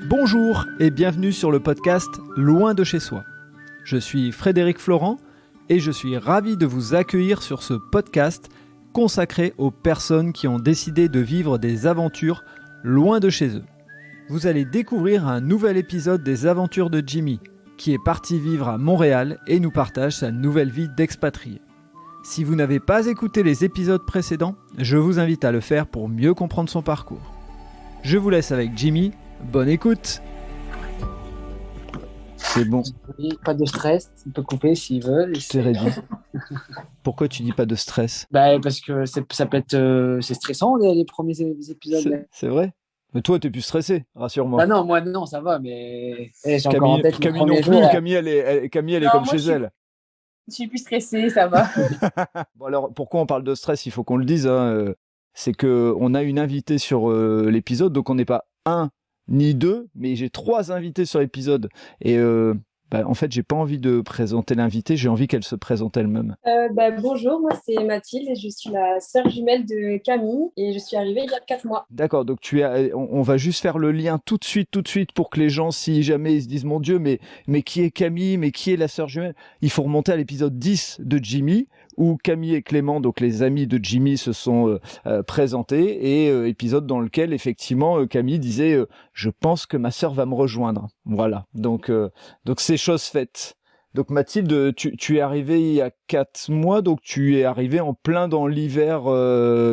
Bonjour et bienvenue sur le podcast Loin de chez soi. Je suis Frédéric Florent et je suis ravi de vous accueillir sur ce podcast consacré aux personnes qui ont décidé de vivre des aventures loin de chez eux. Vous allez découvrir un nouvel épisode des aventures de Jimmy, qui est parti vivre à Montréal et nous partage sa nouvelle vie d'expatrié. Si vous n'avez pas écouté les épisodes précédents, je vous invite à le faire pour mieux comprendre son parcours. Je vous laisse avec Jimmy. Bonne écoute. C'est bon. Oui, pas de stress, il peut couper s'il veut. Je t'ai dit. Pourquoi tu dis pas de stress ? Parce que ça peut être c'est stressant les premiers épisodes. C'est vrai ? Mais toi, t'es plus stressé, rassure-moi. Bah non, moi non, ça va, mais j'ai encore en tête Camille non plus. Camille, elle est comme chez elle. Je suis plus stressée, ça va. Bon alors, pourquoi on parle de stress ? Il faut qu'on le dise. C'est qu'on a une invitée sur l'épisode, donc on n'est pas un ni deux, mais j'ai 3 invités sur l'épisode. Et en fait, j'ai pas envie de présenter l'invitée, j'ai envie qu'elle se présente elle-même. Bonjour, moi c'est Mathilde et je suis la sœur jumelle de Camille et je suis arrivée il y a 4 mois. D'accord, donc on va juste faire le lien tout de suite pour que les gens, si jamais ils se disent mon Dieu, mais qui est Camille, mais qui est la sœur jumelle ? Il faut remonter à l'épisode 10 de Jimmy, où Camille et Clément, donc les amis de Jimmy, se sont présentés, et épisode dans lequel effectivement Camille disait je pense que ma sœur va me rejoindre. Voilà, donc c'est chose faite. Donc Mathilde, tu es arrivée il y a 4 mois, donc tu es arrivée en plein dans l'hiver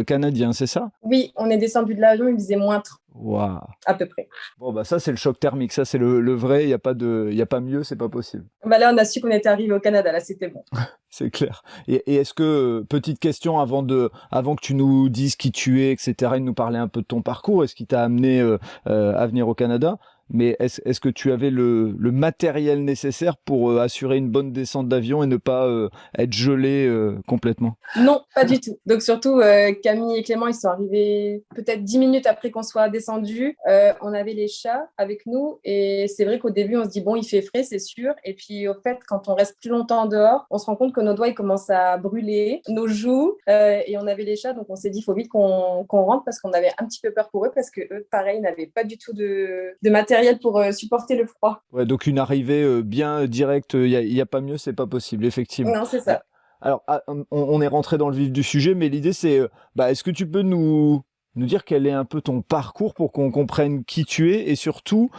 canadien, c'est ça ? Oui, on est descendu de l'avion, il faisait -30. Waouh. À peu près. Bon ça c'est le choc thermique, ça c'est le vrai, il y a pas mieux, c'est pas possible. Là on a su qu'on était arrivé au Canada, là c'était bon. C'est clair. Et est-ce que, petite question avant que tu nous dises qui tu es, etc., et de nous parler un peu de ton parcours, est-ce qui t'a amené à venir au Canada ? Mais est-ce que tu avais le matériel nécessaire pour assurer une bonne descente d'avion et ne pas être gelé complètement ? Non, pas du tout. Donc surtout, Camille et Clément, ils sont arrivés peut-être 10 minutes après qu'on soit descendus. On avait les chats avec nous et c'est vrai qu'au début, on se dit, bon, il fait frais, c'est sûr. Et puis, au fait, quand on reste plus longtemps dehors, on se rend compte que nos doigts, ils commencent à brûler, nos joues. Et on avait les chats, donc on s'est dit, il faut vite qu'on rentre parce qu'on avait un petit peu peur pour eux parce que eux, pareil, n'avaient pas du tout de matériel pour supporter le froid. Ouais, donc une arrivée bien directe, il y a pas mieux, c'est pas possible, effectivement. Non, c'est ça. Alors, on est rentré dans le vif du sujet, mais l'idée c'est, est-ce que tu peux nous dire quel est un peu ton parcours pour qu'on comprenne qui tu es et surtout,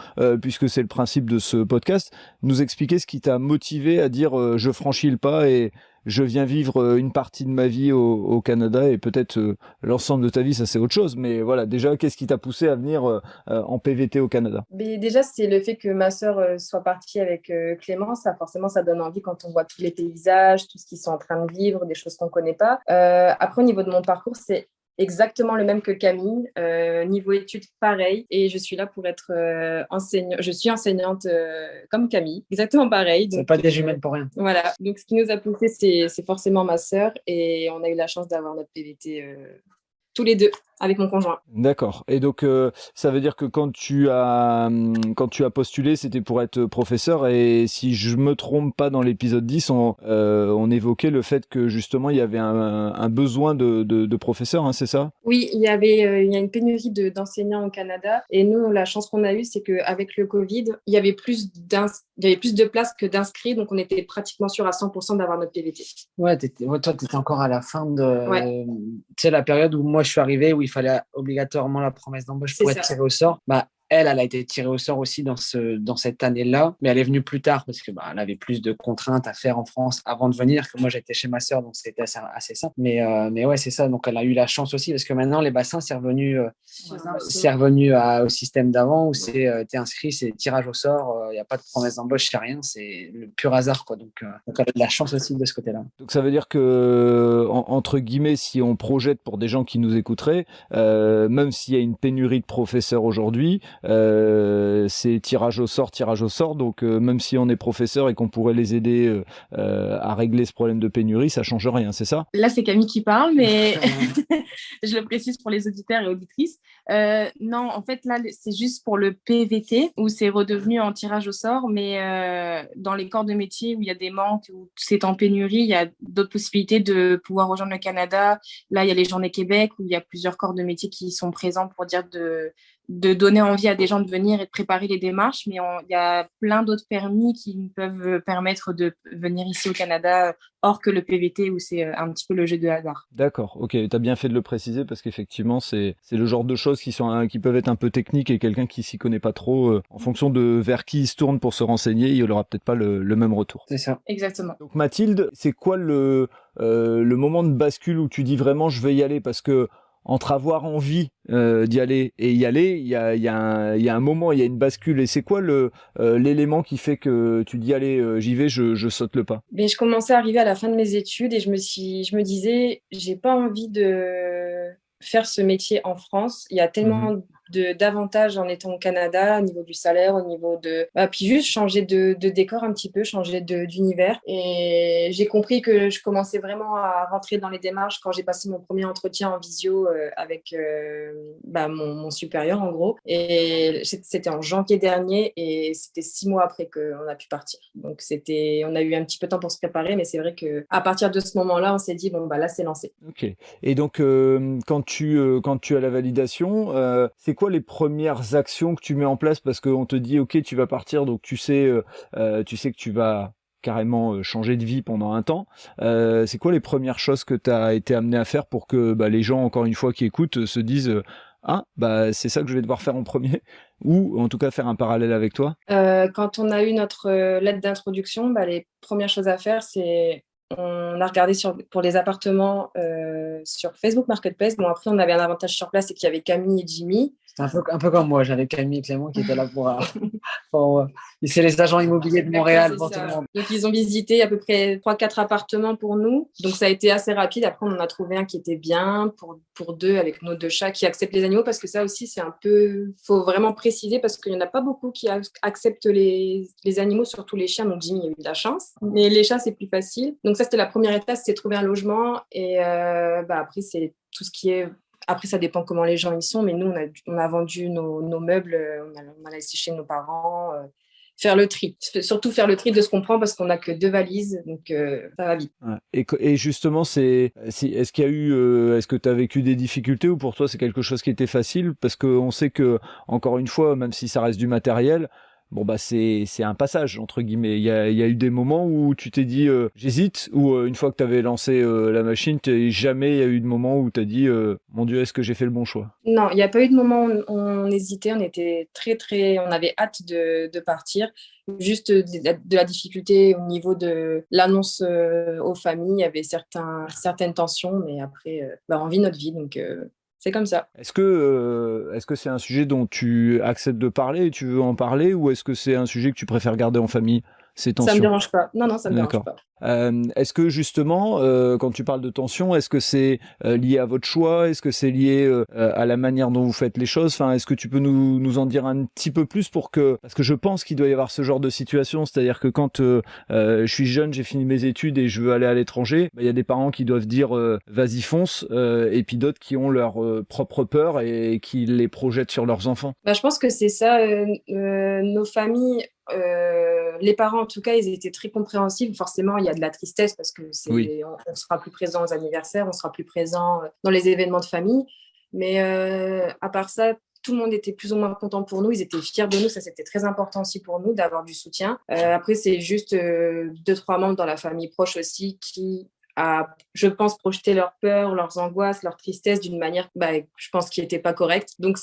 puisque c'est le principe de ce podcast, nous expliquer ce qui t'a motivé à dire je franchis le pas et je viens vivre une partie de ma vie au Canada et peut-être l'ensemble de ta vie, ça c'est autre chose. Mais voilà, déjà, qu'est-ce qui t'a poussé à venir en PVT au Canada ? Mais déjà, c'est le fait que ma sœur soit partie avec Clément. Forcément, ça donne envie quand on voit tous les paysages, tout ce qu'ils sont en train de vivre, des choses qu'on ne connaît pas. Après, au niveau de mon parcours, c'est exactement le même que Camille. Niveau études, pareil. Et je suis là pour être enseignante. Je suis enseignante comme Camille, exactement pareil. C'est pas des jumelles pour rien. Voilà. Donc, ce qui nous a poussé, c'est forcément ma sœur. Et on a eu la chance d'avoir notre PVT tous les deux avec mon conjoint. D'accord. Et donc, ça veut dire que quand tu as postulé, c'était pour être professeur. Et si je me trompe pas, dans l'épisode 10, on évoquait le fait que justement, il y avait un besoin de professeurs, hein, c'est ça ? Oui, il y a une pénurie d'enseignants au Canada. Et nous, la chance qu'on a eue, c'est qu'avec le Covid, il y avait plus de places que d'inscrits. Donc, on était pratiquement sûr à 100% d'avoir notre PVT. Ouais, toi, tu étais encore à la fin de Ouais. La période où moi je suis arrivé, où il fallait obligatoirement la promesse d'embauche pour être tiré au sort. Elle a été tirée au sort aussi dans cette année-là, mais elle est venue plus tard parce que elle avait plus de contraintes à faire en France avant de venir, que moi j'étais chez ma sœur, donc c'était assez simple. Mais ouais, c'est ça. Donc elle a eu la chance aussi parce que maintenant les bassins c'est revenu au système d'avant où t'es inscrit, c'est tirage au sort, il n'y a pas de promesse d'embauche, c'est rien, c'est le pur hasard quoi. Donc elle a de la chance aussi de ce côté-là. Donc ça veut dire que entre guillemets, si on projette pour des gens qui nous écouteraient, même s'il y a une pénurie de professeurs aujourd'hui, c'est tirage au sort. Donc même si on est professeur et qu'on pourrait les aider à régler ce problème de pénurie, ça change rien, c'est ça ? Là, c'est Camille qui parle, mais je le précise pour les auditeurs et auditrices. Non, en fait, là, c'est juste pour le PVT où c'est redevenu en tirage au sort, mais dans les corps de métier où il y a des manques, où c'est en pénurie, il y a d'autres possibilités de pouvoir rejoindre le Canada. Là, il y a les Journées Québec où il y a plusieurs corps de métier qui sont présents pour dire de donner envie à des gens de venir et de préparer les démarches, mais il y a plein d'autres permis qui peuvent permettre de venir ici au Canada, hors que le PVT où c'est un petit peu le jeu de hasard. D'accord, ok, tu as bien fait de le préciser parce qu'effectivement, c'est le genre de choses qui peuvent être un peu techniques et quelqu'un qui s'y connaît pas trop, en fonction de vers qui il se tourne pour se renseigner, il n'aura peut-être pas le même retour. C'est ça. Exactement. Donc Mathilde, c'est quoi le moment de bascule où tu dis vraiment je vais y aller parce que entre avoir envie d'y aller et y aller, il y a un moment, il y a une bascule. Et c'est quoi l'élément qui fait que tu dis allez, j'y vais, je saute le pas? Mais je commençais à arriver à la fin de mes études et je me disais, j'ai pas envie de faire ce métier en France. Il y a tellement d'avantages en étant au Canada, au niveau du salaire, au niveau de... puis juste changer de décor un petit peu, changer d'univers. Et j'ai compris que je commençais vraiment à rentrer dans les démarches quand j'ai passé mon premier entretien en visio avec mon supérieur, en gros. Et c'était en janvier dernier et c'était 6 mois après qu'on a pu partir. Donc, on a eu un petit peu de temps pour se préparer, mais c'est vrai qu'à partir de ce moment-là, on s'est dit, bon, là, c'est lancé. Ok. Et donc, quand tu as la validation, c'est quoi les premières actions que tu mets en place parce qu'on te dit ok tu vas partir donc tu sais que tu vas carrément changer de vie pendant un temps. C'est quoi les premières choses que tu as été amené à faire pour que les gens encore une fois qui écoutent se disent c'est ça que je vais devoir faire en premier ou en tout cas faire un parallèle avec toi? Quand on a eu notre lettre d'introduction, les premières choses à faire c'est on a regardé pour les appartements sur Facebook Marketplace. Bon, après, on avait un avantage sur place, c'est qu'il y avait Camille et Jimmy. C'est un peu comme moi, j'avais Camille et Clément qui étaient là c'est les agents immobiliers de Montréal pour tout le monde. Donc, ils ont visité à peu près 3-4 appartements pour nous. Donc, ça a été assez rapide. Après, on en a trouvé un qui était bien pour 2 avec nos 2 chats qui acceptent les animaux parce que ça aussi, c'est un peu... faut vraiment préciser parce qu'il n'y en a pas beaucoup qui acceptent les animaux, surtout les chiens. Donc, Jimmy a eu de la chance. Mais les chats, c'est plus facile. Donc, ça, c'était la première étape, c'était trouver un logement. Et après, c'est tout ce qui est... Après, ça dépend comment les gens y sont, mais nous, on a vendu nos meubles, on a laissé chez nos parents, faire le tri. Surtout faire le tri de ce qu'on prend parce qu'on n'a que 2 valises, donc ça va vite. Ouais. Et justement, est-ce que tu as vécu des difficultés ou pour toi, c'est quelque chose qui était facile? Parce qu'on sait que, encore une fois, même si ça reste du matériel, c'est un passage entre guillemets. Il y a eu des moments où tu t'es dit j'hésite ou une fois que tu avais lancé la machine, jamais il y a eu de moment où tu as dit mon Dieu, est-ce que j'ai fait le bon choix? Non, il n'y a pas eu de moment où on hésitait, on était on avait hâte de partir. Juste de la difficulté au niveau de l'annonce aux familles, il y avait certaines tensions, mais après on vit notre vie, donc c'est comme ça. Est-ce que c'est un sujet dont tu acceptes de parler et tu veux en parler ou est-ce que c'est un sujet que tu préfères garder en famille, ces tensions? Ça me dérange pas. Non, ça me dérange pas. Est-ce que justement, quand tu parles de tension, est-ce que c'est lié à votre choix? Est-ce que c'est lié à la manière dont vous faites les choses? Enfin, est-ce que tu peux nous en dire un petit peu plus parce que je pense qu'il doit y avoir ce genre de situation, c'est-à-dire que quand je suis jeune, j'ai fini mes études et je veux aller à l'étranger, il y a des parents qui doivent dire vas-y fonce, et puis d'autres qui ont leur propre peur et qui les projettent sur leurs enfants. Je pense que c'est ça, nos familles. Les parents, en tout cas, ils étaient très compréhensifs. Forcément, il y a de la tristesse parce que on sera plus présent aux anniversaires, on sera plus présent dans les événements de famille. Mais à part ça, tout le monde était plus ou moins content pour nous. Ils étaient fiers de nous. Ça, c'était très important aussi pour nous d'avoir du soutien. Après, c'est juste 2-3 membres dans la famille proche aussi qui je pense, projeter leurs peurs, leurs angoisses, leur tristesse d'une manière, je pense, qui n'était pas correcte. Donc,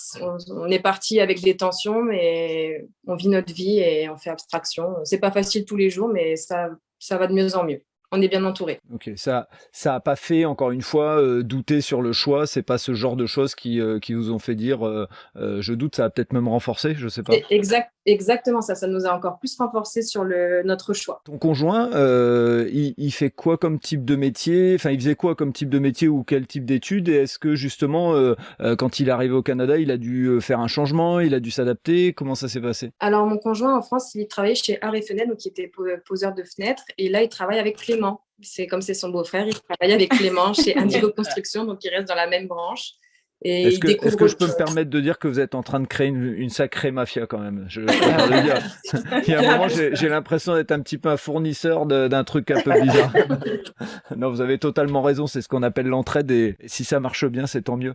on est parti avec des tensions, mais on vit notre vie et on fait abstraction. C'est pas facile tous les jours, mais ça va de mieux en mieux. On est bien entouré. Ok, ça a pas fait, encore une fois, douter sur le choix. C'est pas ce genre de choses qui vous ont fait dire je doute. Ça a peut-être même renforcé, je sais pas. Exactement ça. Ça nous a encore plus renforcé sur notre choix. Ton conjoint, il fait quoi comme type de métier? Enfin, il faisait quoi comme type de métier ou quel type d'études? Et est-ce que justement, quand il est arrivé au Canada, il a dû faire un changement? Il a dû s'adapter? Comment ça s'est passé? Alors, mon conjoint en France, il travaillait chez Arts et Fenêtres, donc il était poseur de fenêtres. Et là, il travaille avec Clément. C'est son beau-frère, il travaille avec Clément chez Indigo Construction, donc il reste dans la même branche. Et est-ce que je peux me permettre de dire que vous êtes en train de créer une sacrée mafia quand même? Je préfère le dire. Il y a un moment, j'ai l'impression d'être un petit peu un fournisseur d'un truc un peu bizarre. Non, vous avez totalement raison, c'est ce qu'on appelle l'entraide et si ça marche bien, c'est tant mieux.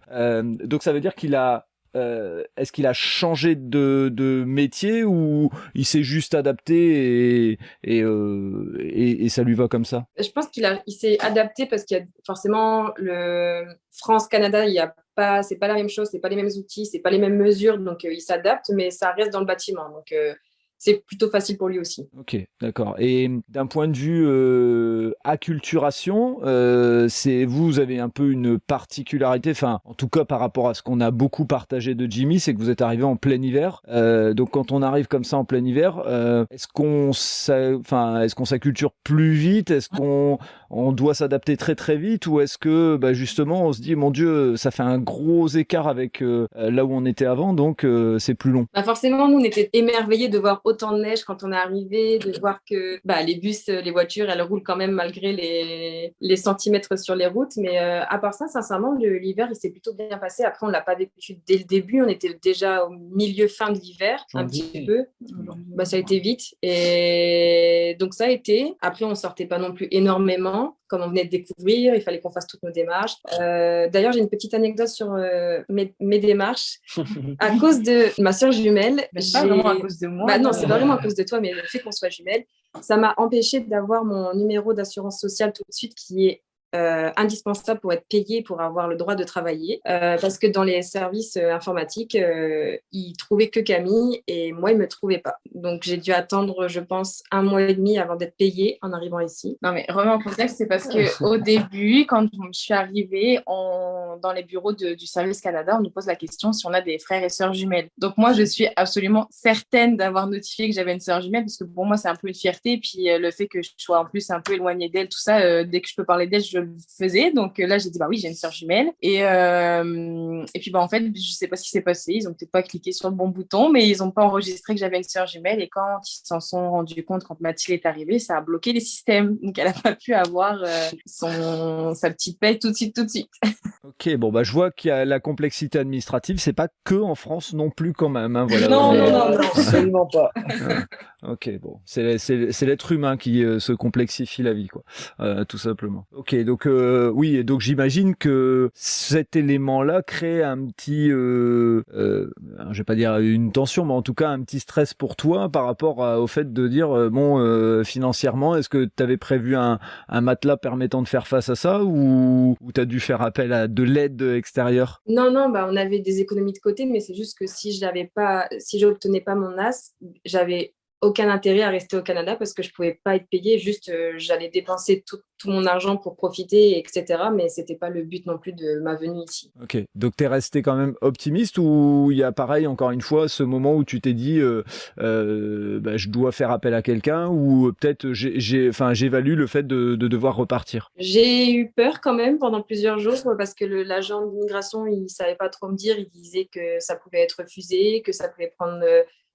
Donc ça veut dire qu'il a est-ce qu'il a changé de métier ou il s'est juste adapté et ça lui va comme ça? Je pense il s'est adapté parce qu'il y a forcément le France-Canada, c'est pas la même chose, c'est pas les mêmes outils, c'est pas les mêmes mesures, donc il s'adapte, mais ça reste dans le bâtiment. Donc c'est plutôt facile pour lui aussi. Ok, d'accord. Et d'un point de vue acculturation, vous avez un peu une particularité, enfin, en tout cas par rapport à ce qu'on a beaucoup partagé de Jimmy, c'est que vous êtes arrivé en plein hiver. Donc quand on arrive comme ça en plein hiver, est-ce qu'on s'acculture plus vite? Est-ce qu'on doit s'adapter très très vite? Ou est-ce que justement on se dit, mon Dieu, ça fait un gros écart avec là où on était avant, donc c'est plus long? Forcément, nous, on était émerveillés de voir autant de neige quand on est arrivé, de voir que les bus, les voitures, elles roulent quand même malgré les centimètres sur les routes. Mais à part ça, sincèrement, l'hiver, il s'est plutôt bien passé. Après, on ne l'a pas vécu dès le début. On était déjà au milieu, fin de l'hiver, un petit peu. Ça a été vite. Et donc, ça a été. Après, on ne sortait pas non plus énormément. Comme on venait de découvrir, il fallait qu'on fasse toutes nos démarches. D'ailleurs, j'ai une petite anecdote sur mes démarches. À cause de ma sœur jumelle. C'est pas vraiment à cause de moi. Non, c'est pas vraiment à cause de toi, mais le fait qu'on soit jumelles, ça m'a empêché d'avoir mon numéro d'assurance sociale tout de suite, qui est indispensable pour être payé, pour avoir le droit de travailler. Parce que dans les services informatiques, ils trouvaient que Camille et moi, ils me trouvaient pas. Donc, j'ai dû attendre, je pense, 1 mois et demi avant d'être payée en arrivant ici. Non, mais remets en contexte, c'est parce qu'au début, quand je suis arrivée dans les bureaux du Service Canada, on nous pose la question si on a des frères et sœurs jumelles. Donc, moi, je suis absolument certaine d'avoir notifié que j'avais une sœur jumelle, parce que pour moi, c'est un peu une fierté. Puis le fait que je sois en plus un peu éloignée d'elle, tout ça, dès que je peux parler d'elle, je le faisais. Donc là, j'ai dit, oui, j'ai une sœur jumelle. Et puis, en fait, je sais pas ce qui s'est passé. Ils ont peut-être pas cliqué sur le bon bouton, mais ils ont pas enregistré que j'avais une sœur jumelle. Et quand ils s'en sont rendus compte, quand Mathilde est arrivée, ça a bloqué les systèmes. Donc, elle a pas pu avoir sa petite paye tout de suite. Ok, bon, je vois qu'il y a la complexité administrative. C'est pas que en France non plus quand même. Hein, voilà. Non, absolument pas. Ok, bon, c'est l'être humain qui se complexifie la vie, quoi, tout simplement. Ok, donc oui, et donc j'imagine que cet élément-là crée un petit, je vais pas dire une tension, mais en tout cas un petit stress pour toi par rapport au fait de dire financièrement, est-ce que tu avais prévu un matelas permettant de faire face à ça ou tu as dû faire appel à de l'aide extérieure? Non, on avait des économies de côté, mais c'est juste que si j'obtenais pas mon AS, j'avais aucun intérêt à rester au Canada parce que je pouvais pas être payée. Juste, j'allais dépenser tout mon argent pour profiter, etc. Mais c'était pas le but non plus de ma venue ici. Ok, donc t'es resté quand même optimiste ou il y a pareil, encore une fois, ce moment où tu t'es dit je dois faire appel à quelqu'un ou peut-être j'évalue le fait de devoir repartir? J'ai eu peur quand même pendant plusieurs jours parce que l'agent d'immigration, il savait pas trop me dire. Il disait que ça pouvait être refusé, que ça pouvait prendre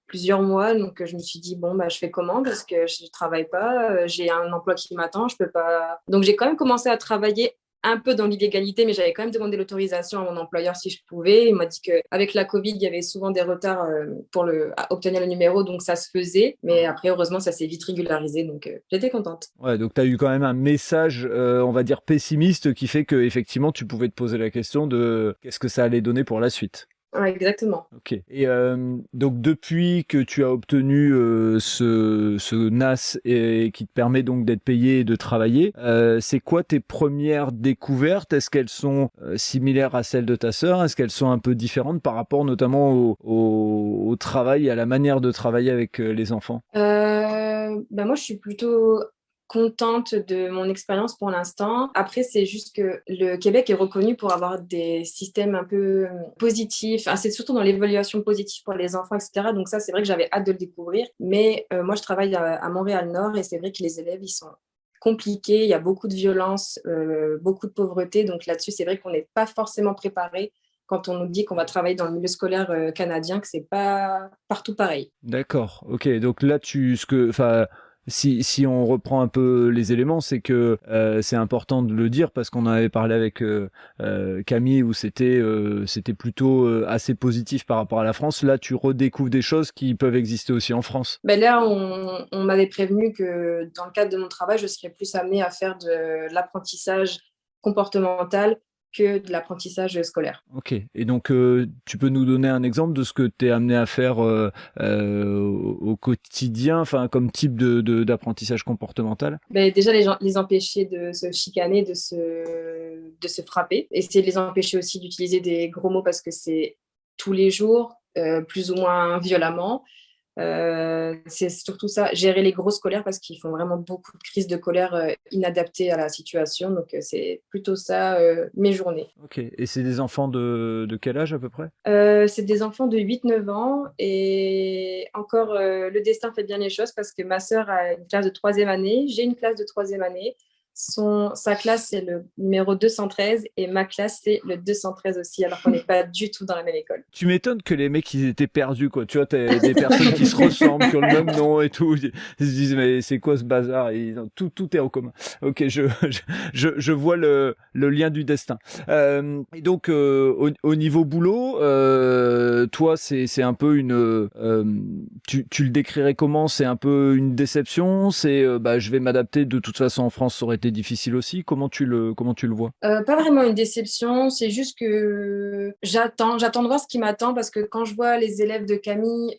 plusieurs mois. Donc, je me suis dit, je fais comment parce que je ne travaille pas, j'ai un emploi qui m'attend, je peux pas. Donc, j'ai quand même commencé à travailler un peu dans l'illégalité, mais j'avais quand même demandé l'autorisation à mon employeur si je pouvais. Il m'a dit qu'avec la Covid, il y avait souvent des retards pour obtenir le numéro, donc ça se faisait. Mais après, heureusement, ça s'est vite régularisé, donc j'étais contente. Ouais, donc tu as eu quand même un message, on va dire, pessimiste qui fait qu'effectivement, tu pouvais te poser la question de qu'est-ce que ça allait donner pour la suite. Ouais, exactement. Ok. Et donc depuis que tu as obtenu ce NAS et qui te permet donc d'être payé et de travailler, c'est quoi tes premières découvertes? Est-ce qu'elles sont similaires à celles de ta sœur? Est-ce qu'elles sont un peu différentes par rapport notamment au travail et à la manière de travailler avec les enfants? Moi, je suis plutôt contente de mon expérience pour l'instant. Après, c'est juste que le Québec est reconnu pour avoir des systèmes un peu positifs. C'est surtout dans l'évaluation positive pour les enfants, etc. Donc ça, c'est vrai que j'avais hâte de le découvrir. Mais moi, je travaille à Montréal-Nord et c'est vrai que les élèves, ils sont compliqués. Il y a beaucoup de violence, beaucoup de pauvreté. Donc là-dessus, c'est vrai qu'on n'est pas forcément préparé quand on nous dit qu'on va travailler dans le milieu scolaire canadien, que c'est pas partout pareil. D'accord. Ok. Donc là, si on reprend un peu les éléments, c'est que c'est important de le dire parce qu'on en avait parlé avec Camille où c'était plutôt assez positif par rapport à la France. Là, tu redécouvres des choses qui peuvent exister aussi en France. Là, on m'avait prévenu que dans le cadre de mon travail, je serais plus amenée à faire de l'apprentissage comportemental que de l'apprentissage scolaire. Ok. Et donc, tu peux nous donner un exemple de ce que tu es amené à faire au quotidien, enfin, comme type d'apprentissage comportemental? Déjà, les empêcher de se chicaner, de se frapper. Essayer de les empêcher aussi d'utiliser des gros mots parce que c'est tous les jours, plus ou moins violemment. C'est surtout ça, gérer les grosses colères parce qu'ils font vraiment beaucoup de crises de colère inadaptées à la situation. Donc, c'est plutôt ça mes journées. Ok. Et c'est des enfants de quel âge à peu près? C'est des enfants de 8-9 ans et encore, le destin fait bien les choses parce que ma sœur a une classe de 3e année, j'ai une classe de 3e année. Sa classe, c'est le numéro 213 et ma classe, c'est le 213 aussi, alors qu'on n'est pas du tout dans la même école. Tu m'étonnes que les mecs, ils étaient perdus, quoi. Tu vois, t'as des personnes qui se ressemblent, qui ont le même nom et tout. Ils se disent, mais c'est quoi ce bazar? Tout est en commun. Ok, je vois le lien du destin. Et donc, au niveau boulot, toi, c'est un peu tu le décrirais comment? C'est un peu une déception? Je vais m'adapter. De toute façon, en France, ça aurait été difficile aussi. Comment tu le vois? Pas vraiment une déception, c'est juste que j'attends de voir ce qui m'attend parce que quand je vois les élèves de Camille,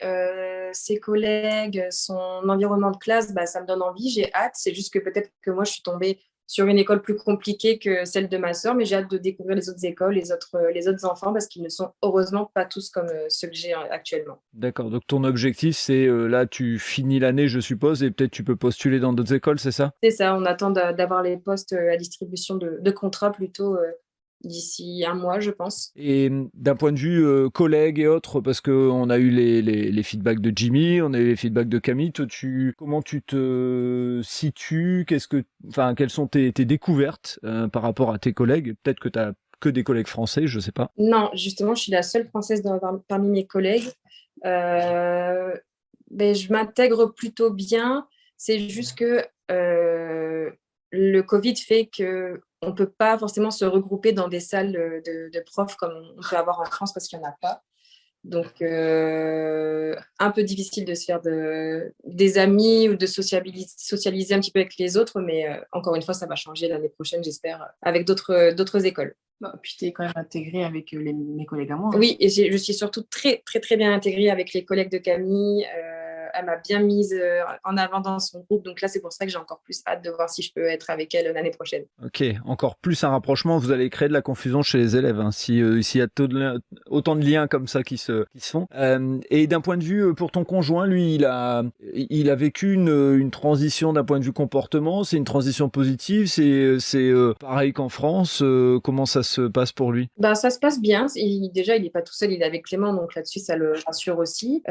ses collègues, son environnement de classe, ça me donne envie, j'ai hâte. C'est juste que peut-être que moi, je suis tombée sur une école plus compliquée que celle de ma sœur, mais j'ai hâte de découvrir les autres écoles, les autres enfants, parce qu'ils ne sont heureusement pas tous comme ceux que j'ai actuellement. D'accord, donc ton objectif, c'est là, tu finis l'année, je suppose, et peut-être tu peux postuler dans d'autres écoles, c'est ça? C'est ça, on attend d'avoir les postes à distribution de contrats plutôt d'ici un mois, je pense. Et d'un point de vue collègues et autres, parce qu'on a eu les feedbacks de Jimmy, on a eu les feedbacks de Camille, toi, comment tu te situes? Quelles sont tes découvertes par rapport à tes collègues? Peut-être que tu as que des collègues français, je sais pas. Non, justement, je suis la seule française parmi mes collègues. Je m'intègre plutôt bien. C'est juste que le Covid fait que on ne peut pas forcément se regrouper dans des salles de profs comme on peut avoir en France parce qu'il n'y en a pas. Donc, un peu difficile de se faire des amis ou de socialiser un petit peu avec les autres. Mais encore une fois, ça va changer l'année prochaine, j'espère, avec d'autres écoles. Puis tu es quand même intégrée avec mes collègues à moi. Hein. Oui, et je suis surtout très, très, très bien intégrée avec les collègues de Camille. Elle m'a bien mise en avant dans son groupe. Donc là, c'est pour ça que j'ai encore plus hâte de voir si je peux être avec elle l'année prochaine. Ok, encore plus un rapprochement. Vous allez créer de la confusion chez les élèves hein, s'il y a autant de liens comme ça qui se font. Et d'un point de vue pour ton conjoint, lui, il a vécu une transition d'un point de vue comportement. C'est une transition positive. C'est pareil qu'en France. Comment ça se passe pour lui? Ça se passe bien. Déjà, il n'est pas tout seul. Il est avec Clément, donc là-dessus, ça le rassure aussi.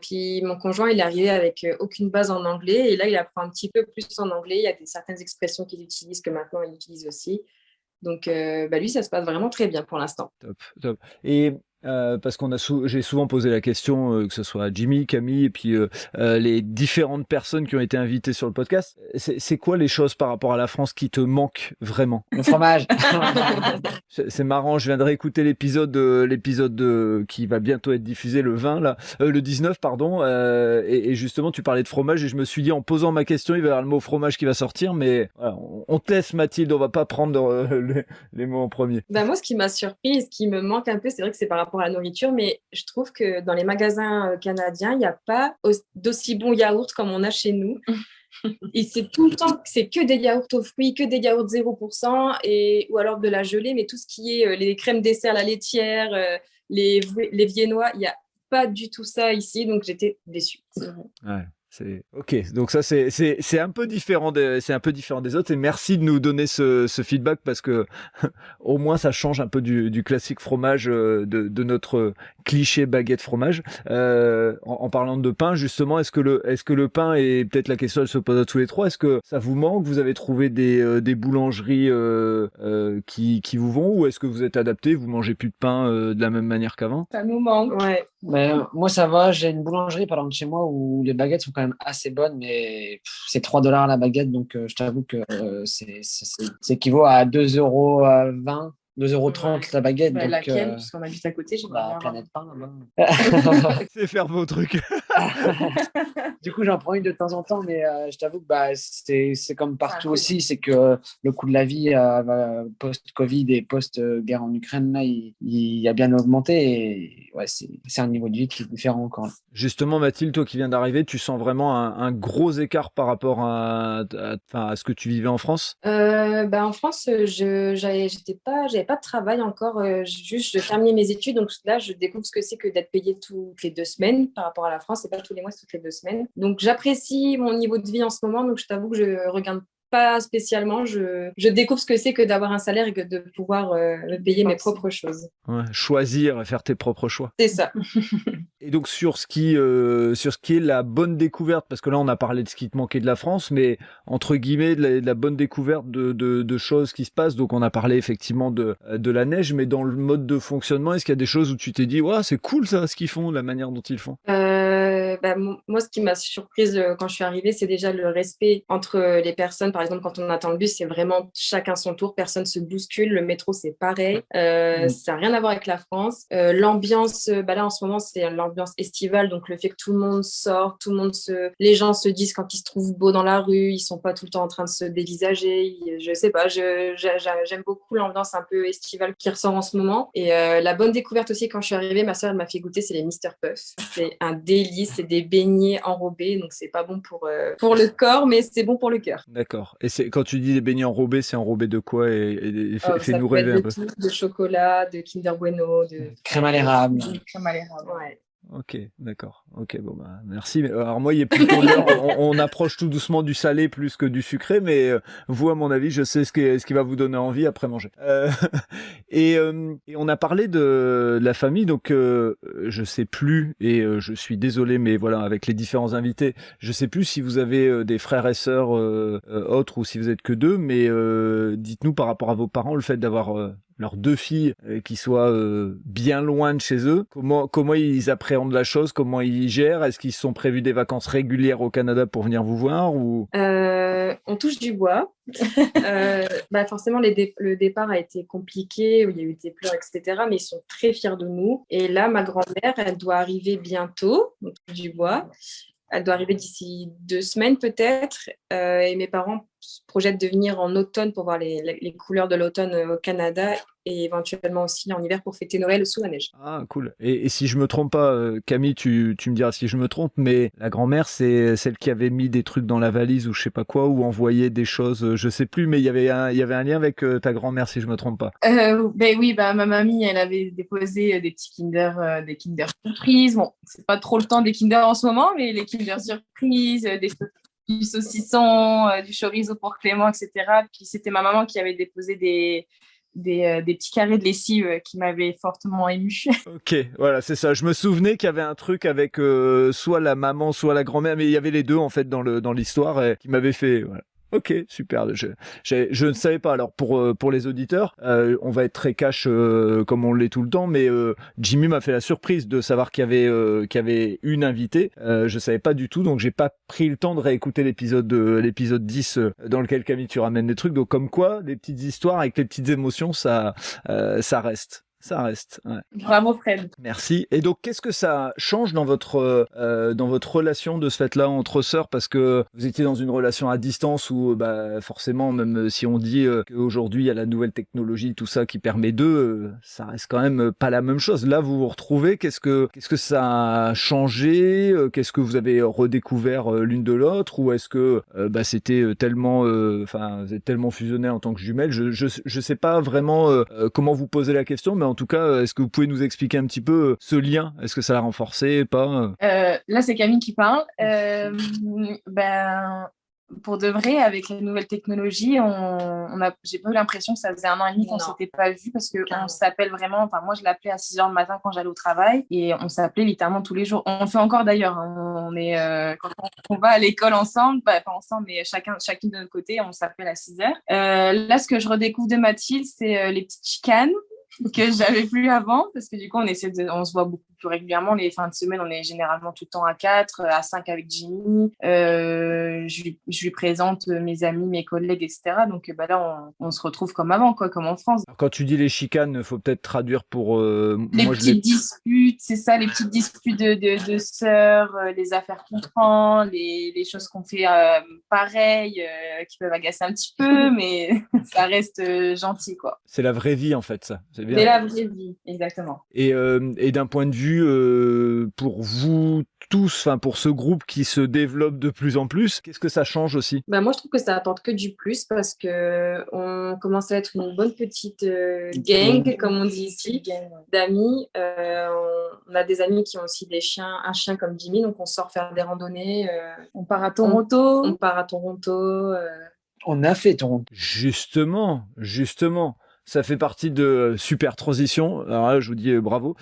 Puis mon conjoint, il est arrivé avec aucune base en anglais et là, il apprend un petit peu plus en anglais. Il y a certaines expressions qu'il utilise que maintenant, il utilise aussi. Donc, lui, ça se passe vraiment très bien pour l'instant. Top. Et parce j'ai souvent posé la question, que ce soit à Jimmy, Camille et puis les différentes personnes qui ont été invitées sur le podcast. C'est quoi les choses par rapport à la France qui te manquent vraiment? Le fromage. C'est marrant, je viens de réécouter l'épisode qui va bientôt être diffusé le 20 là, le 19 pardon, et justement tu parlais de fromage et je me suis dit en posant ma question il va y avoir le mot fromage qui va sortir, mais voilà, on te laisse Mathilde, on va pas prendre les mots en premier. Moi, ce qui m'a surpris et ce qui me manque un peu, c'est vrai que c'est par rapport à la nourriture, mais je trouve que dans les magasins canadiens, il n'y a pas d'aussi bons yaourts comme on a chez nous. Et c'est tout le temps, c'est que des yaourts aux fruits, que des yaourts 0%, ou alors de la gelée, mais tout ce qui est les crèmes dessert, la laitière, les viennois, il n'y a pas du tout ça ici, donc j'étais déçue. Ouais. Ok, donc ça c'est un peu différent des autres et merci de nous donner ce feedback parce que au moins ça change un peu du classique fromage de notre cliché baguette fromage. En parlant de pain justement, est-ce que le pain, et peut-être la question elle se pose à tous les trois, est-ce que ça vous manque? Vous avez trouvé des boulangeries qui vous vont, ou est-ce que vous êtes adapté, vous mangez plus de pain de la même manière qu'avant? Ça nous manque. Ouais. Moi ça va, j'ai une boulangerie par exemple chez moi où les baguettes sont quand même assez bonnes, mais c'est 3 $ la baguette, donc je t'avoue que c'est équivaut à 2,20 €, 2,30 € la baguette. Laquelle, puisqu'on habite à côté, j'ai pas Planète Pain là-bas. C'est faire vos trucs. Du coup, j'en prends une de temps en temps, mais je t'avoue que c'est comme partout aussi, c'est que le coût de la vie post-Covid et post-guerre en Ukraine, là, il a bien augmenté et ouais, c'est un niveau de vie qui est différent encore. Justement, Mathilde, toi qui viens d'arriver, tu sens vraiment un gros écart par rapport à ce que tu vivais en France? En France, j'avais pas de travail encore. Juste, je terminais mes études. Donc là, je découvre ce que c'est que d'être payé toutes les 2 semaines par rapport à la France. C'est pas tous les mois, c'est toutes les 2 semaines. Donc j'apprécie mon niveau de vie en ce moment. Donc je t'avoue que je regarde pas spécialement. Je découvre ce que c'est que d'avoir un salaire et que de pouvoir me payer mes propres choses. Ouais, choisir et faire tes propres choix. C'est ça. Et donc sur ce qui est la bonne découverte, parce que là on a parlé de ce qui te manquait de la France, mais entre guillemets de la bonne découverte de choses qui se passent. Donc on a parlé effectivement de la neige, mais dans le mode de fonctionnement, est-ce qu'il y a des choses où tu t'es dit ouais, c'est cool ça ce qu'ils font, la manière dont ils font? Moi, ce qui m'a surprise quand je suis arrivée, c'est déjà le respect entre les personnes. Par exemple, quand on attend le bus, c'est vraiment chacun son tour, personne se bouscule. Le métro, c'est pareil. Ça n'a rien à voir avec la France. L'ambiance, là en ce moment, c'est l'ambiance estivale, donc le fait que tout le monde sort, les gens se disent quand ils se trouvent beaux dans la rue, ils sont pas tout le temps en train de se dévisager. Je sais pas, j'aime beaucoup l'ambiance un peu estivale qui ressort en ce moment. Et la bonne découverte aussi, quand je suis arrivée, ma soeur m'a fait goûter, c'est les Mr Puff. C'est un délice, c'est des beignets enrobés, donc c'est pas bon pour le corps, mais c'est bon pour le cœur. D'accord. Et quand tu dis des beignets enrobés, c'est enrobé de quoi fais-nous rêver un peu. De chocolat, de Kinder Bueno, de crème à l'érable. Ouais. Ok, d'accord. Ok, bon merci. Alors moi, il est plutôt l'heure. On approche tout doucement du salé plus que du sucré, mais vous, à mon avis, je sais ce qui va vous donner envie après manger. Et on a parlé de la famille, donc je sais plus, et je suis désolé, mais voilà, avec les différents invités, je sais plus si vous avez des frères et sœurs autres ou si vous êtes que deux, mais dites-nous par rapport à vos parents, le fait d'avoir leurs 2 filles qui soient bien loin de chez eux, comment ils appréhendent la chose, comment ils gèrent, est-ce qu'ils se sont prévus des vacances régulières au Canada pour venir vous voir ou... On touche du bois. Forcément, le départ a été compliqué, il y a eu des pleurs, etc. Mais ils sont très fiers de nous. Et là, ma grand-mère, elle doit arriver bientôt, on touche du bois. Elle doit arriver d'ici 2 semaines peut-être. Et mes parents projettent de venir en automne pour voir les couleurs de l'automne au Canada et éventuellement aussi en hiver pour fêter Noël sous la neige. Ah, cool. Et si je me trompe pas, Camille, tu me diras si je me trompe, mais la grand-mère, c'est celle qui avait mis des trucs dans la valise ou je sais pas quoi, ou envoyé des choses, je sais plus, mais il y avait un lien avec ta grand-mère, si je me trompe pas. Oui, ma mamie, elle avait déposé des petits Kinder, des Kinder surprises. Bon, c'est pas trop le temps des Kinder en ce moment, mais les Kinder surprises, du saucisson, du chorizo pour Clément, etc. Puis c'était ma maman qui avait déposé des petits carrés de lessive qui m'avaient fortement émue. Ok, voilà, c'est ça. Je me souvenais qu'il y avait un truc avec soit la maman, soit la grand-mère, mais il y avait les deux en fait dans l'histoire qui m'avait fait... Voilà. Ok, super. Je ne savais pas. Alors pour les auditeurs, on va être très cash comme on l'est tout le temps, mais Jimmy m'a fait la surprise de savoir qu'il y avait une invitée. Je savais pas du tout, donc j'ai pas pris le temps de réécouter l'épisode 10 dans lequel Camille tu ramènes des trucs. Donc comme quoi, des petites histoires avec les petites émotions, ça reste. Ça reste. Ouais. Bravo Fred. Merci. Et donc, qu'est-ce que ça change dans votre relation de ce fait-là entre sœurs, parce que vous étiez dans une relation à distance où, forcément, même si on dit qu'aujourd'hui il y a la nouvelle technologie, tout ça qui permet d'eux, ça reste quand même pas la même chose. Là, vous vous retrouvez. Qu'est-ce que ça a changé? Qu'est-ce que vous avez redécouvert l'une de l'autre, ou est-ce que c'était tellement, vous êtes tellement fusionnés en tant que jumelles? Je sais pas vraiment comment vous posez la question, mais en tout cas, est-ce que vous pouvez nous expliquer un petit peu ce lien? Est-ce que ça l'a renforcé, pas? Là, c'est Camille qui parle. Pour de vrai, avec les nouvelles technologies, j'ai pas eu l'impression que ça faisait 1 an et demi qu'on s'était pas vu, parce qu'on s'appelle vraiment. Enfin, moi, je l'appelais à 6h le matin quand j'allais au travail, et on s'appelait littéralement tous les jours. On le fait encore d'ailleurs. On est quand on va à l'école ensemble, pas ensemble, mais chacune de notre côté, on s'appelle à 6h. Là, ce que je redécouvre de Mathilde, c'est les petites chicanes que j'avais plus avant, parce que du coup on se voit beaucoup plus régulièrement. Les fins de semaine, on est généralement tout le temps à 4, à 5 avec Jimmy. Je lui présente mes amis, mes collègues, etc. Donc là, on se retrouve comme avant, quoi, comme en France. Alors, quand tu dis les chicanes, il faut peut-être traduire pour... Les moi, petites disputes, c'est ça, les petites disputes de sœurs, les affaires qu'on prend, les choses qu'on fait pareil, qui peuvent agacer un petit peu, mais ça reste gentil, quoi. C'est la vraie vie, en fait, ça. C'est bien. C'est la vraie vie, exactement. Et d'un point de vue, pour vous tous, enfin pour ce groupe qui se développe de plus en plus, qu'est-ce que ça change aussi? Moi, je trouve que ça apporte que du plus parce qu'on commence à être une bonne petite gang, comme on dit ici, d'amis. On a des amis qui ont aussi un chien comme Jimmy, donc on sort faire des randonnées. On part à Toronto. On part à Toronto. On a fait Toronto. Justement. Ça fait partie de super transition. Alors là, je vous dis bravo.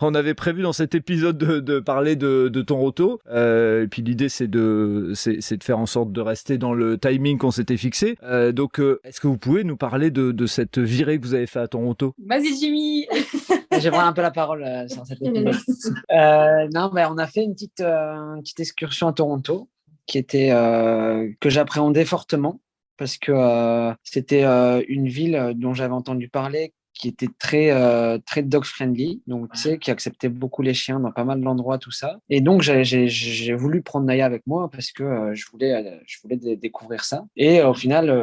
On avait prévu dans cet épisode de parler de Toronto. Et puis l'idée, c'est de faire en sorte de rester dans le timing qu'on s'était fixé. Donc, est-ce que vous pouvez nous parler de cette virée que vous avez fait à Toronto? Vas-y, Jimmy. Je vais prendre un peu la parole sur cette épisode. Non, on a fait une petite excursion à Toronto qui était que j'appréhendais fortement parce que c'était une ville dont j'avais entendu parler qui était très dog friendly, donc tu sais, qui acceptait beaucoup les chiens dans pas mal d'endroits, tout ça. Et donc j'ai voulu prendre Naya avec moi parce que je voulais découvrir ça. Et au final,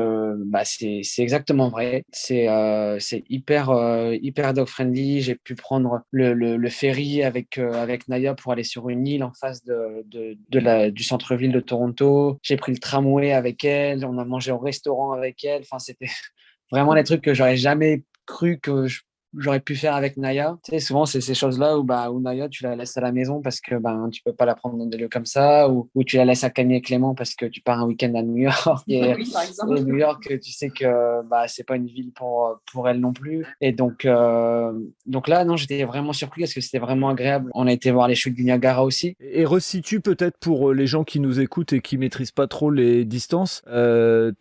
c'est exactement vrai. C'est hyper dog friendly. J'ai pu prendre le ferry avec Naya pour aller sur une île en face du centre-ville de Toronto. J'ai pris le tramway avec elle. On a mangé au restaurant avec elle. Enfin, c'était vraiment des trucs que j'aurais jamais cru que j'aurais pu faire avec Naya. Tu sais, souvent, c'est ces choses-là où Naya, tu la laisses à la maison parce que tu peux pas la prendre dans des lieux comme ça, ou tu la laisses à Camille et Clément parce que tu pars un week-end à New York. Oui, par exemple. Et New York, tu sais que c'est pas une ville pour elle non plus. Et donc là, non, j'étais vraiment surpris parce que c'était vraiment agréable. On a été voir les chutes du Niagara aussi. Et resitue peut-être pour les gens qui nous écoutent et qui maîtrisent pas trop les distances,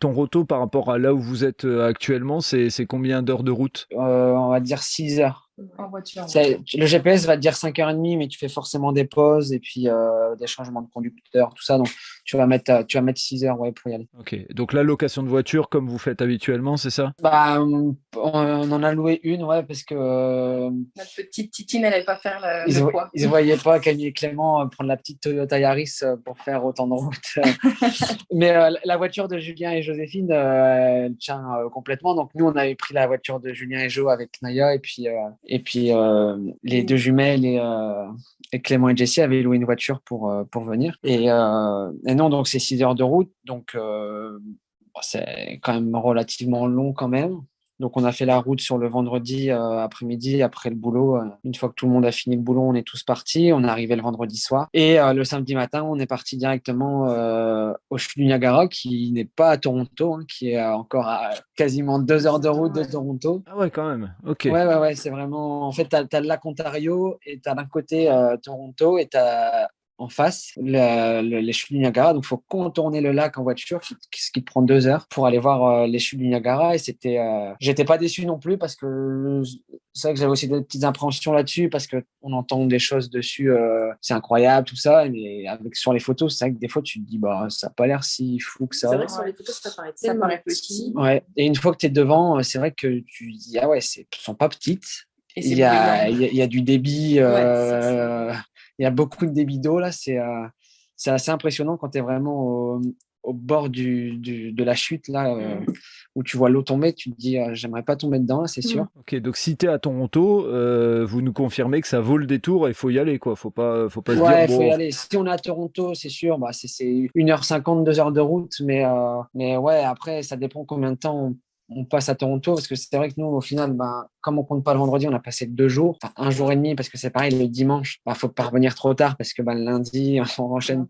Toronto par rapport à là où vous êtes actuellement, c'est combien d'heures de route? On va dire 6 heures. En voiture. Le GPS va te dire 5h30, mais tu fais forcément des pauses et puis des changements de conducteur, tout ça. Donc, tu vas mettre 6 heures pour y aller. Ok, donc la location de voiture, comme vous faites habituellement, c'est ça? On en a loué une, parce que notre petite Titine, elle n'allait pas faire ils le poids. Ils ne voyaient pas Camille et Clément prendre la petite Toyota Yaris pour faire autant de route. Mais la voiture de Julien et Joséphine, elle tient complètement. Donc, nous, on avait pris la voiture de Julien et Jo avec Naya et puis les deux jumelles et Clément et Jessie avaient loué une voiture pour venir. Et non, donc c'est 6 heures de route. Donc c'est quand même relativement long quand même. Donc on a fait la route sur le vendredi après-midi, après le boulot. Une fois que tout le monde a fini le boulot, on est tous partis. On est arrivé le vendredi soir. Et le samedi matin, on est parti directement au chute du Niagara, qui n'est pas à Toronto, qui est encore à quasiment 2 heures de route de Toronto. Ah ouais, quand même. Ok. Ouais, c'est vraiment... En fait, tu as le lac Ontario et tu as d'un côté Toronto et tu as en face les chutes du Niagara. Donc, il faut contourner le lac en voiture, ce qui te prend 2 heures pour aller voir les chutes du Niagara. Et j'étais pas déçu non plus parce que c'est vrai que j'avais aussi des petites appréhensions là-dessus parce qu'on entend des choses dessus, c'est incroyable, tout ça. Mais sur les photos, c'est vrai que des fois, tu te dis, ça n'a pas l'air si fou que ça. C'est vrai que sur les photos, ça paraît petit. Ouais. Et une fois que tu es devant, c'est vrai que tu te dis, ah ouais, elles sont pas petites. Il y a du débit. Il y a beaucoup de débit d'eau là, c'est assez impressionnant quand tu es vraiment au bord de la chute là, où tu vois l'eau tomber, tu te dis j'aimerais pas tomber dedans là, c'est sûr. Ok, donc si tu es à Toronto, vous nous confirmez que ça vaut le détour et il faut y aller quoi, faut pas se dire il faut y aller. Si on est à Toronto, c'est sûr, c'est 1h50, 2 heures de route, mais ouais, après ça dépend combien de temps on passe à Toronto, parce que c'est vrai que nous, au final, comme on compte pas le vendredi, on a passé 2 jours, enfin 1 jour et demi, parce que c'est pareil, le dimanche, faut pas revenir trop tard, parce que le lundi, on enchaîne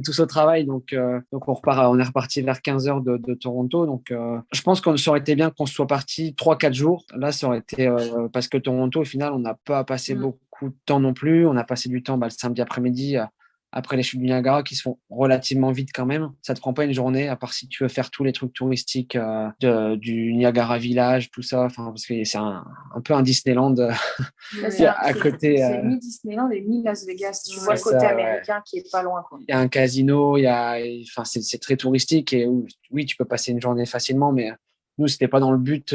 tous au travail, donc on est reparti vers 15 heures de Toronto, donc je pense qu'on aurait été bien qu'on soit parti 3-4 jours, là, ça aurait été, parce que Toronto, au final, on n'a pas passé beaucoup de temps non plus, on a passé du temps le samedi après-midi après les chutes du Niagara qui se font relativement vite quand même. Ça te prend pas une journée, à part si tu veux faire tous les trucs touristiques du Niagara Village, tout ça. Enfin, parce que c'est un peu un Disneyland à côté. C'est mi-Disneyland et mi-Las Vegas. Tu vois le côté américain qui est pas loin, quoi. Il y a un casino, enfin, c'est très touristique et oui, tu peux passer une journée facilement, mais nous, c'était pas dans le but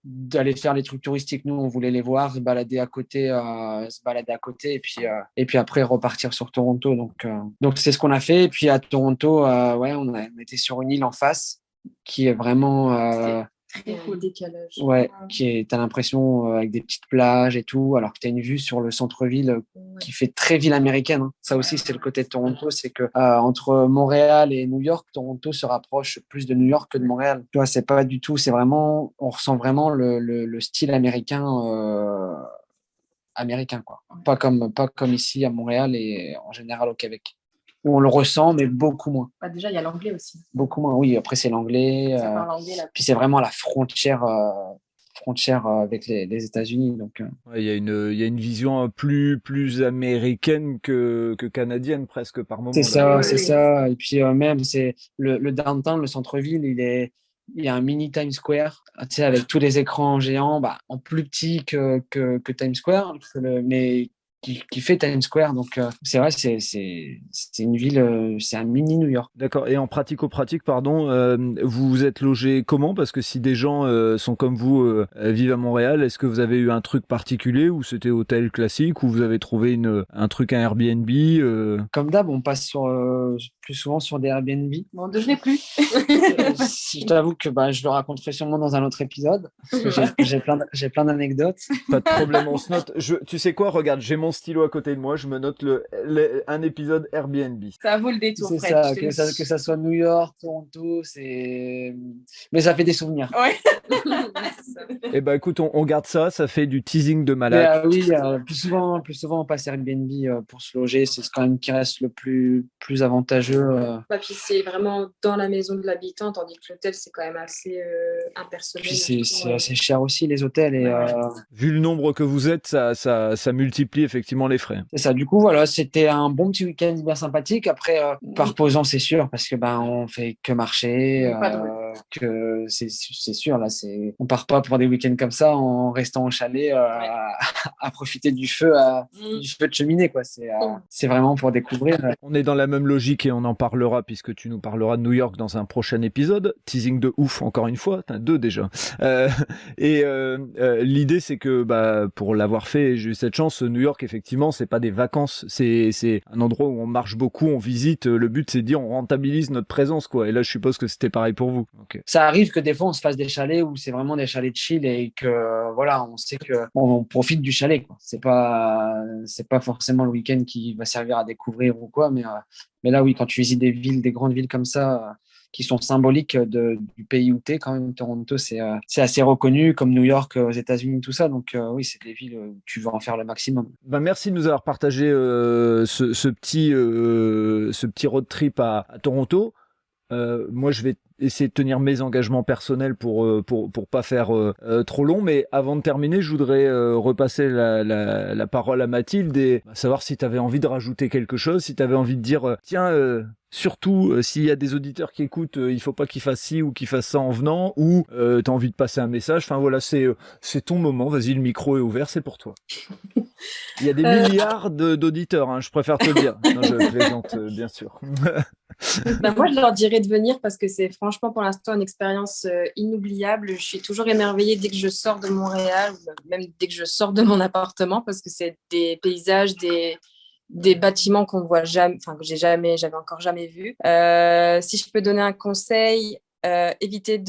d'aller faire les trucs touristiques. Nous, on voulait les voir, se balader à côté, et puis après repartir sur Toronto. Donc c'est ce qu'on a fait. Et puis à Toronto, on était sur une île en face qui est vraiment très cool décalage. Ouais, t'as l'impression avec des petites plages et tout, alors que t'as une vue sur le centre-ville qui fait très ville américaine. Hein. Ça aussi, c'est le côté de Toronto, c'est que entre Montréal et New York, Toronto se rapproche plus de New York que de Montréal. Tu vois, c'est pas du tout, c'est vraiment, on ressent vraiment le style américain, quoi. Pas comme ici à Montréal et en général au Québec. Où on le ressent, mais beaucoup moins. Déjà, il y a l'anglais aussi. Beaucoup moins, oui. Après, c'est l'anglais. Ça parle anglais, là. Puis c'est vraiment la frontière avec les États-Unis. Donc, il y a une vision plus américaine que canadienne presque par moment. C'est ça, c'est ça. Et puis même, c'est le downtown, le centre-ville, il y a un mini Times Square, tu sais, avec tous les écrans géants, en plus petit que Times Square, mais qui fait Times Square. Donc, c'est vrai, c'est une ville, c'est un mini New York. D'accord. Et en pratico-pratique, pardon, vous vous êtes logé comment? Parce que si des gens sont comme vous, vivent à Montréal, est-ce que vous avez eu un truc particulier ou c'était hôtel classique ou vous avez trouvé un truc, un Airbnb Comme d'hab, on passe plus souvent sur des Airbnb. Bon, devenez plus. Je t'avoue que je le raconterai sûrement dans un autre épisode. Parce que j'ai plein d'anecdotes. Pas de problème, on se note. Tu sais quoi? Regarde, j'ai mon stylo à côté de moi, je me note un épisode Airbnb. Ça vaut le détour, c'est Fred. Ça, que ça soit New York, Toronto, mais ça fait des souvenirs. Ouais. Eh ben écoute, on garde ça fait du teasing de malade. Oui, plus souvent on passe Airbnb pour se loger, c'est quand même qui reste le plus avantageux. Puis c'est vraiment dans la maison de l'habitant, tandis que l'hôtel c'est quand même assez impersonnel. Puis c'est assez cher aussi les hôtels et vu le nombre que vous êtes, ça multiplie effectivement les frais. C'est ça. Du coup, voilà, c'était un bon petit week-end bien sympathique. Après, pas reposant, c'est sûr, parce que on fait que marcher, que c'est sûr. Là, on part pas pour des week-ends comme ça en restant au chalet à profiter du feu de cheminée, quoi. C'est vraiment pour découvrir. On est dans la même logique et on en parlera puisque tu nous parleras de New York dans un prochain épisode. Teasing de ouf encore une fois, t'as 2 déjà. L'idée c'est que pour l'avoir fait, j'ai eu cette chance. New York, effectivement, c'est pas des vacances, c'est un endroit où on marche beaucoup, on visite. Le but, c'est de dire on rentabilise notre présence, quoi. Et là, je suppose que c'était pareil pour vous. Okay. Ça arrive que des fois, on se fasse des chalets où c'est vraiment des chalets de chill et que voilà, on sait que on profite du chalet, quoi. C'est pas forcément le week-end qui va servir à découvrir ou quoi, mais là, oui, quand tu visites des grandes villes comme ça. Qui sont symboliques du pays où t'es quand même. Toronto, c'est assez reconnu, comme New York aux États-Unis, tout ça. Donc oui, c'est des villes où tu veux en faire le maximum. Merci de nous avoir partagé ce petit road trip à Toronto. Moi, je vais essayer de tenir mes engagements personnels pour pas faire trop long. Mais avant de terminer, je voudrais repasser la parole à Mathilde et savoir si tu avais envie de rajouter quelque chose, si tu avais envie de dire tiens. Surtout, s'il y a des auditeurs qui écoutent, il faut pas qu'ils fassent ci ou qu'ils fassent ça en venant, ou tu as envie de passer un message. Enfin voilà, c'est ton moment. Vas-y, le micro est ouvert, c'est pour toi. Il y a des milliards d'auditeurs, hein, je préfère te le dire. Non, je plaisante, bien sûr. Moi, je leur dirais de venir parce que c'est franchement pour l'instant une expérience inoubliable. Je suis toujours émerveillée dès que je sors de Montréal, ou même dès que je sors de mon appartement, parce que c'est des paysages, des bâtiments qu'on voit jamais, enfin que j'avais encore jamais vu. Si je peux donner un conseil, éviter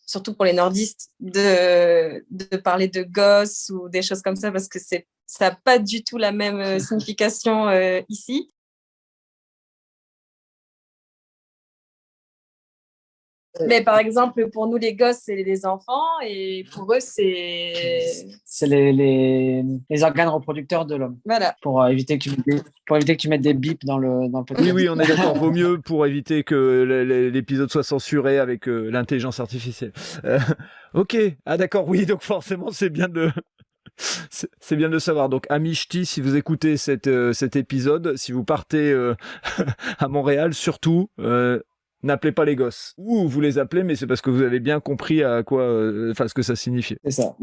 surtout pour les nordistes, de parler de gosses ou des choses comme ça parce que ça n'a pas du tout la même signification ici. Mais par exemple, pour nous, les gosses, c'est les enfants et pour eux, c'est les organes reproducteurs de l'homme. Voilà. Pour éviter que tu mettes des bips dans le podcast. Oui, on est d'accord. Vaut mieux pour éviter que l'épisode soit censuré avec l'intelligence artificielle. Ok. Ah d'accord, oui. Donc forcément, c'est bien de C'est bien de le savoir. Donc, amis ch'tis, si vous écoutez cet épisode, si vous partez à Montréal, surtout, n'appelez pas les gosses. Ou vous les appelez, mais c'est parce que vous avez bien compris à quoi, ce que ça signifiait. C'est ça.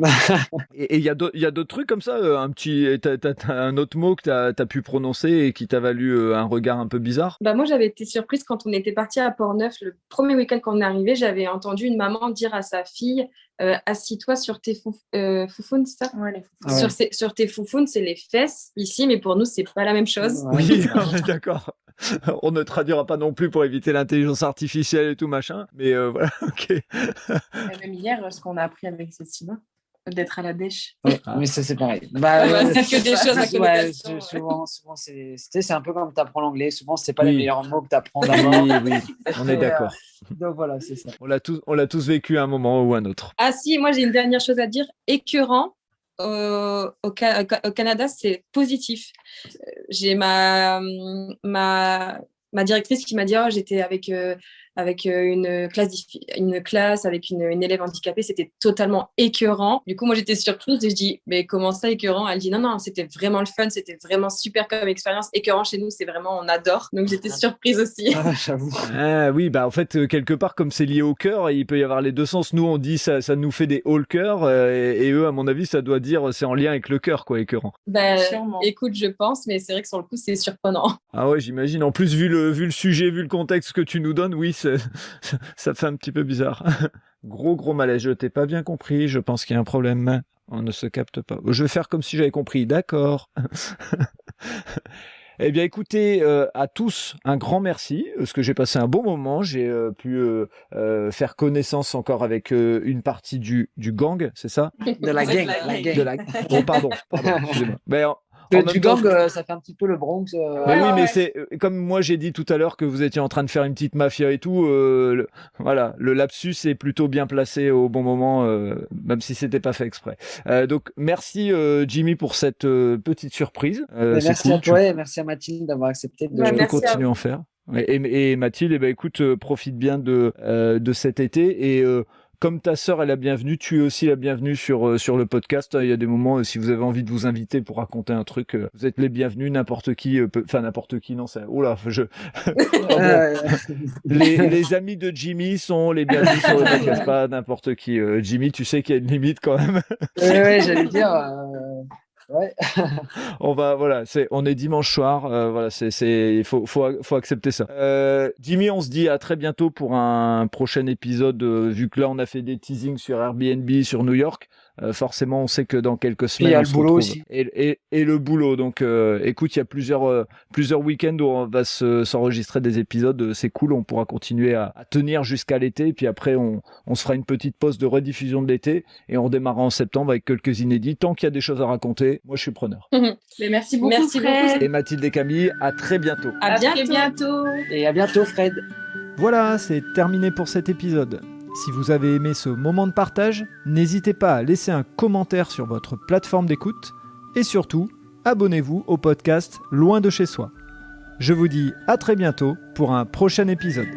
Et il y a d'autres trucs comme ça, t'as un autre mot que t'as pu prononcer et qui t'a valu un regard un peu bizarre. Bah moi, j'avais été surprise quand on était parti à Port-Neuf. Le premier week-end qu'on est arrivé, j'avais entendu une maman dire à sa fille assis-toi sur tes foufounes, c'est ça? Ouais, les foufounes. Ouais. Sur tes foufounes, c'est les fesses ici, mais pour nous, c'est pas la même chose. Ouais. Oui, on est d'accord. On ne traduira pas non plus pour éviter l'intelligence artificielle et tout machin, mais voilà, ok. Et même hier, ce qu'on a appris avec Cécile, d'être à la dèche. Ouais, mais ça, c'est pareil. C'est que des choses à connotation. Souvent c'est un peu comme tu apprends l'anglais. Souvent, c'est pas les Oui. meilleurs mots que tu apprends d'abord. Oui, on est d'accord. Donc voilà, c'est ça. On l'a tous vécu à un moment ou à un autre. Ah si, moi j'ai une dernière chose à dire. Écœurant, au Canada, c'est positif. J'ai ma directrice qui m'a dit j'étais avec une classe avec une élève handicapée, c'était totalement écœurant. Du coup, moi j'étais surprise et je dis mais comment ça écœurant? Elle dit non, c'était vraiment le fun, c'était vraiment super comme expérience. Écœurant chez nous, c'est vraiment on adore. Donc j'étais surprise aussi. Ah, j'avoue. Ah oui, en fait, quelque part, comme c'est lié au cœur, il peut y avoir les deux sens. Nous, on dit ça nous fait des hauts le cœur, et eux, à mon avis, ça doit dire c'est en lien avec le cœur, quoi, écœurant. Sûrement. Écoute, je pense, mais c'est vrai que sur le coup, c'est surprenant. Ah ouais, j'imagine. En plus, vu le sujet, vu le contexte que tu nous donnes, oui, ça fait un petit peu bizarre. Gros malaise. Je t'ai pas bien compris. Je pense qu'il y a un problème. On ne se capte pas. Je vais faire comme si j'avais compris. D'accord. Eh bien, écoutez, à tous, un grand merci, parce que j'ai passé un bon moment. J'ai pu faire connaissance encore avec une partie du gang, c'est ça? De la gang. De la... Oh, pardon, excusez-moi. Mais Du gang, ça fait un petit peu le Bronx. Mais oui, mais c'est comme moi j'ai dit tout à l'heure que vous étiez en train de faire une petite mafia et tout. Voilà, le lapsus est plutôt bien placé au bon moment, même si c'était pas fait exprès. Donc merci Jimmy pour cette petite surprise. Merci à toi et merci à Mathilde d'avoir accepté de continuer à en faire. Et Mathilde, écoute, profite bien de cet été et comme ta sœur est la bienvenue, tu es aussi la bienvenue sur le podcast. Il y a des moments, si vous avez envie de vous inviter pour raconter un truc, vous êtes les bienvenus. N'importe qui, n'importe qui, non, c'est... Oula, les amis de Jimmy sont les bienvenus sur le podcast, pas n'importe qui. Jimmy, tu sais qu'il y a une limite quand même. Oui, j'allais dire... Ouais. On est dimanche soir, il faut accepter ça. Jimmy, on se dit à très bientôt pour un prochain épisode, vu que là on a fait des teasings sur Airbnb, sur New York. Forcément, on sait que dans quelques semaines, il y a on le se boulot retrouve. aussi. Et le boulot. Donc, écoute, il y a plusieurs week-ends où on va s'enregistrer des épisodes. C'est cool, on pourra continuer à tenir jusqu'à l'été. Et puis après, on se fera une petite pause de rediffusion de l'été et on redémarrera en septembre avec quelques inédits. Tant qu'il y a des choses à raconter, moi, je suis preneur. Mais merci beaucoup, Fred. Et Mathilde et Camille, à très bientôt. À très bientôt. Et à bientôt, Fred. Voilà, c'est terminé pour cet épisode. Si vous avez aimé ce moment de partage, n'hésitez pas à laisser un commentaire sur votre plateforme d'écoute et surtout, abonnez-vous au podcast Loin de chez soi. Je vous dis à très bientôt pour un prochain épisode.